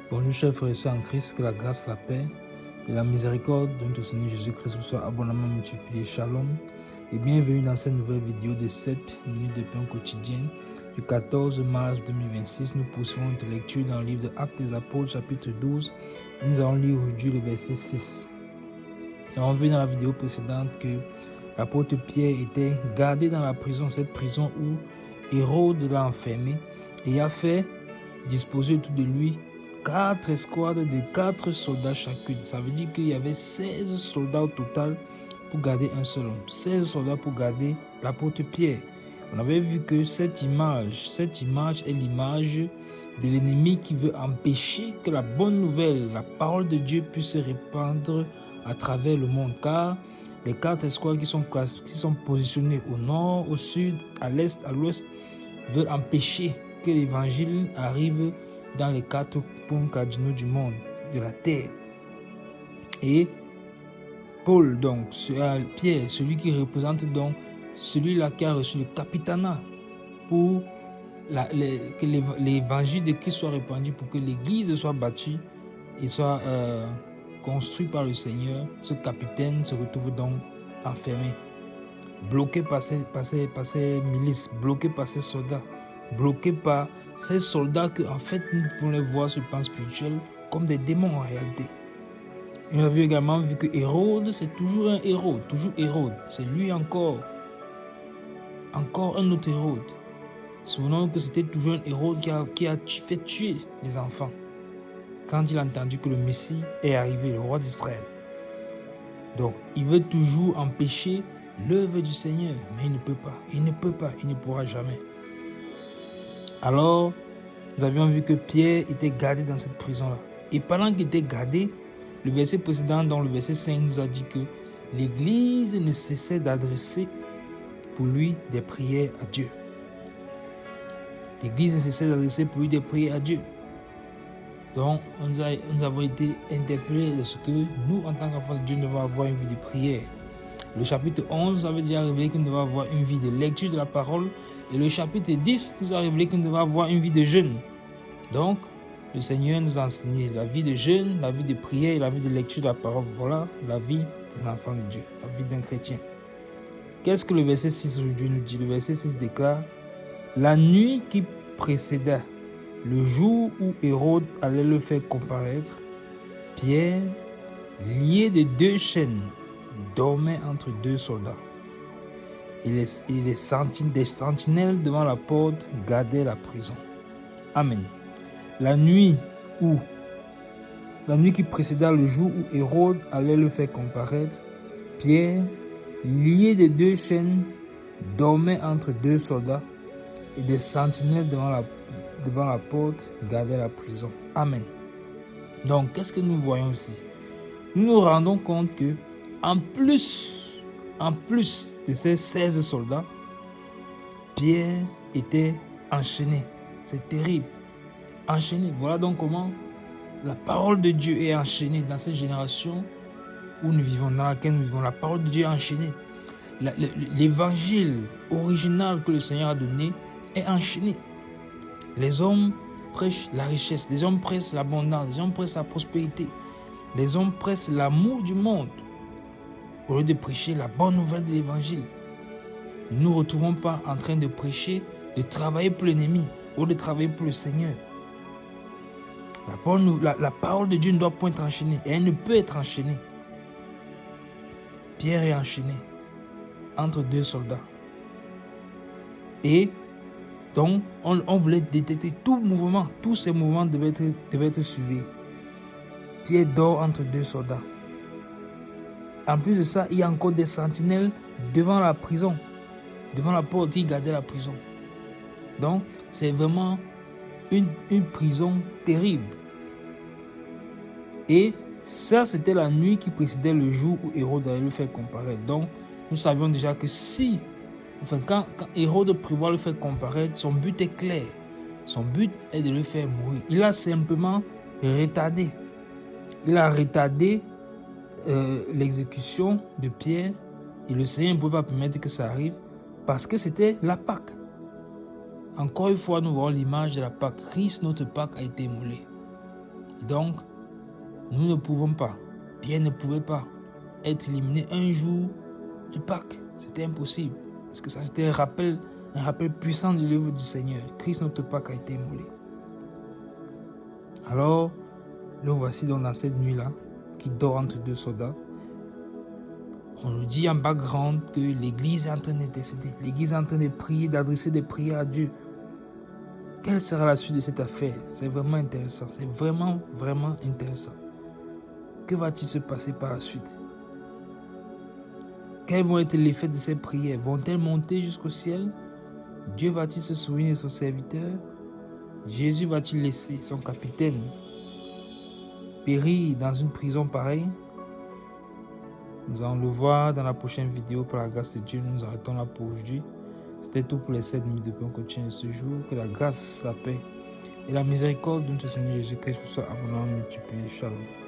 Bonjour chers frères et sœurs en Christ, que la grâce, la paix et la miséricorde de notre Seigneur Jésus-Christ vous soient abondamment multipliés. Shalom et bienvenue dans cette nouvelle vidéo de 7 minutes de pain quotidien du 14 mars 2026. Nous poursuivons notre lecture dans le livre de Actes des Apôtres chapitre 12 et nous allons lire aujourd'hui le verset 6. Nous avons vu dans la vidéo précédente que l'apôtre Pierre était gardé dans la prison, cette prison où Hérode l'a enfermé et a fait disposer autour de lui 4 escouades de 4 soldats chacune. Ça veut dire qu'il y avait 16 soldats au total pour garder un seul homme. 16 soldats pour garder l'apôtre Pierre. On avait vu que cette image est l'image de l'ennemi qui veut empêcher que la bonne nouvelle, la parole de Dieu puisse se répandre à travers le monde. Car les 4 escouades qui sont positionnées au nord, au sud, à l'est, à l'ouest, veulent empêcher que l'évangile arrive dans les 4 points cardinaux du monde, de la terre. Et Paul, donc, Pierre, celui qui représente donc celui-là qui a reçu le capitanat pour que l'évangile de Christ soit répandu, pour que l'église soit bâtie et soit construite par le Seigneur. Ce capitaine se retrouve donc enfermé, bloqué par ces milices, bloqué par ces soldats, bloqué par ces soldats que, en fait, nous pouvons les voir sur le plan spirituel comme des démons en réalité. Et on a également vu que Hérode, c'est toujours un Hérode, toujours Hérode. C'est lui encore un autre Hérode. Souvenons que c'était toujours un Hérode qui a fait tuer les enfants quand il a entendu que le Messie est arrivé, le roi d'Israël. Donc, il veut toujours empêcher l'œuvre du Seigneur, mais il ne peut pas, il ne pourra jamais. Alors, nous avions vu que Pierre était gardé dans cette prison-là. Et pendant qu'il était gardé, le verset précédent, dans le verset 5, nous a dit que l'Église ne cessait d'adresser pour lui des prières à Dieu. L'Église ne cessait d'adresser pour lui des prières à Dieu. Donc, nous avons été interpellés de ce que nous, en tant qu'enfants de Dieu, devons avoir une vie de prière. Le chapitre 11 avait déjà révélé que nous devons avoir une vie de lecture de la parole. Et le chapitre 10 nous a révélé que nous devons avoir une vie de jeûne. Donc, le Seigneur nous a enseigné la vie de jeûne, la vie de prière et la vie de lecture de la parole. Voilà la vie d'un enfant de Dieu, la vie d'un chrétien. Qu'est-ce que le verset 6 aujourd'hui nous dit? Le verset 6 déclare: la nuit qui précéda le jour où Hérode allait le faire comparaître, Pierre, lié de 2 chaînes, dormait entre 2 soldats. Et des sentinelles devant la porte gardaient la prison. Amen. La nuit qui précéda le jour où Hérode allait le faire comparaître, Pierre, lié de 2 chaînes, dormait entre 2 soldats, et des sentinelles devant la porte gardaient la prison. Amen. Donc, qu'est-ce que nous voyons ici? Nous nous rendons compte que, en plus de ces 16 soldats, Pierre était enchaîné. C'est terrible. Enchaîné. Voilà donc comment la parole de Dieu est enchaînée dans cette génération où nous vivons, dans laquelle nous vivons. La parole de Dieu est enchaînée. L'évangile original que le Seigneur a donné est enchaîné. Les hommes prêchent la richesse, les hommes prêchent l'abondance, les hommes prêchent la prospérité, les hommes prêchent l'amour du monde au lieu de prêcher la bonne nouvelle de l'évangile. Nous ne nous retrouvons pas en train de prêcher, de travailler pour l'ennemi au lieu de travailler pour le Seigneur. La parole de Dieu ne doit point être enchaînée et elle ne peut être enchaînée. Pierre est enchaîné entre 2 soldats. Et donc, on voulait détecter tout mouvement. Tous ces mouvements devaient être suivis. Pierre dort entre 2 soldats. En plus de ça, il y a encore des sentinelles devant la prison, devant la porte qui gardait la prison. Donc, c'est vraiment une prison terrible. Et ça, c'était la nuit qui précédait le jour où Hérode allait le faire comparaître. Donc, nous savions déjà que quand Hérode prévoit le faire comparaître, son but est clair. Son but est de le faire mourir. Il a simplement retardé. Il a retardé l'exécution de Pierre. Et le Seigneur ne pouvait pas permettre que ça arrive parce que c'était la Pâque. Encore une fois, nous voyons l'image de la Pâque. Christ, notre Pâque, a été immolé. Et donc, nous ne pouvons pas, Pierre ne pouvait pas être éliminé un jour de Pâques. C'était impossible. Parce que ça, c'était un rappel puissant du livre du Seigneur. Christ, notre Pâques, a été immolé. Alors, le voici donc dans cette nuit-là, qui dort entre deux soldats. On nous dit en background que l'Église est en train d'intercéder. L'Église est en train de prier, d'adresser des prières à Dieu. Quelle sera la suite de cette affaire? C'est vraiment intéressant. C'est vraiment, vraiment intéressant. Que va-t-il se passer par la suite? Quels vont être les effets de ces prières? Vont-elles monter jusqu'au ciel? Dieu va-t-il se souvenir de son serviteur? Jésus va-t-il laisser son capitaine périr dans une prison pareille? Nous allons le voir dans la prochaine vidéo. Par la grâce de Dieu, nous nous arrêtons là pour aujourd'hui. C'était tout pour les 7 minutes de pain quotidien de ce jour. Que la grâce, la paix et la miséricorde de notre Seigneur Jésus-Christ vous soient abondamment multipliées. Shalom.